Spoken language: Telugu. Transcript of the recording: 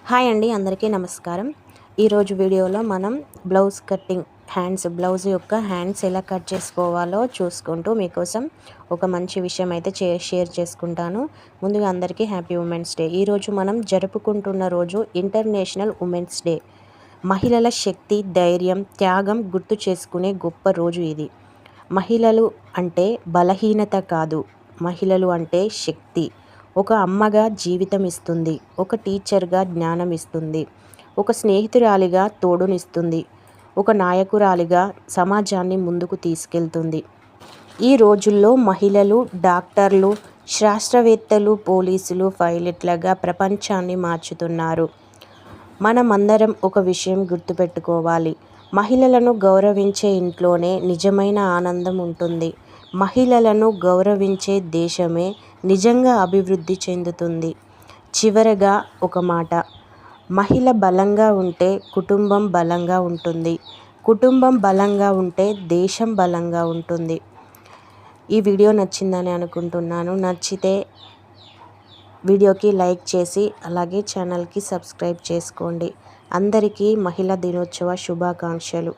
హాయ్ అండి, అందరికీ నమస్కారం. ఈరోజు వీడియోలో మనం బ్లౌజ్ కటింగ్ బ్లౌజ్ యొక్క హ్యాండ్స్ ఎలా కట్ చేసుకోవాలో చూసుకుంటూ మీకోసం ఒక మంచి విషయం అయితే షేర్ చేసుకుంటాను. ముందుగా అందరికీ హ్యాపీ ఉమెన్స్ డే. ఈరోజు మనం జరుపుకుంటున్న రోజు ఇంటర్నేషనల్ ఉమెన్స్ డే. మహిళల శక్తి, ధైర్యం, త్యాగం గుర్తు చేసుకునే గొప్ప రోజు ఇది. మహిళలు అంటే బలహీనత కాదు, మహిళలు అంటే శక్తి. ఒక అమ్మగా జీవితం ఇస్తుంది, ఒక టీచర్గా జ్ఞానం ఇస్తుంది, ఒక స్నేహితురాలిగా తోడునిస్తుంది, ఒక నాయకురాలిగా సమాజాన్ని ముందుకు తీసుకెళ్తుంది. ఈ రోజుల్లో మహిళలు డాక్టర్లు, శాస్త్రవేత్తలు, పోలీసులు, పైలట్లుగా ప్రపంచాన్ని మార్చుతున్నారు. మనమందరం ఒక విషయం గుర్తుపెట్టుకోవాలి: మహిళలను గౌరవించే ఇంట్లోనే నిజమైన ఆనందం ఉంటుంది. మహిళలను గౌరవించే దేశమే నిజంగా అభివృద్ధి చెందుతుంది. చివరగా ఒక మాట: మహిళ బలంగా ఉంటే కుటుంబం బలంగా ఉంటుంది, కుటుంబం బలంగా ఉంటే దేశం బలంగా ఉంటుంది. ఈ వీడియో నచ్చిందని అనుకుంటున్నాను. నచ్చితే వీడియోకి లైక్ చేసి అలాగే ఛానల్కి సబ్స్క్రైబ్ చేసుకోండి. అందరికీ మహిళా దినోత్సవ శుభాకాంక్షలు.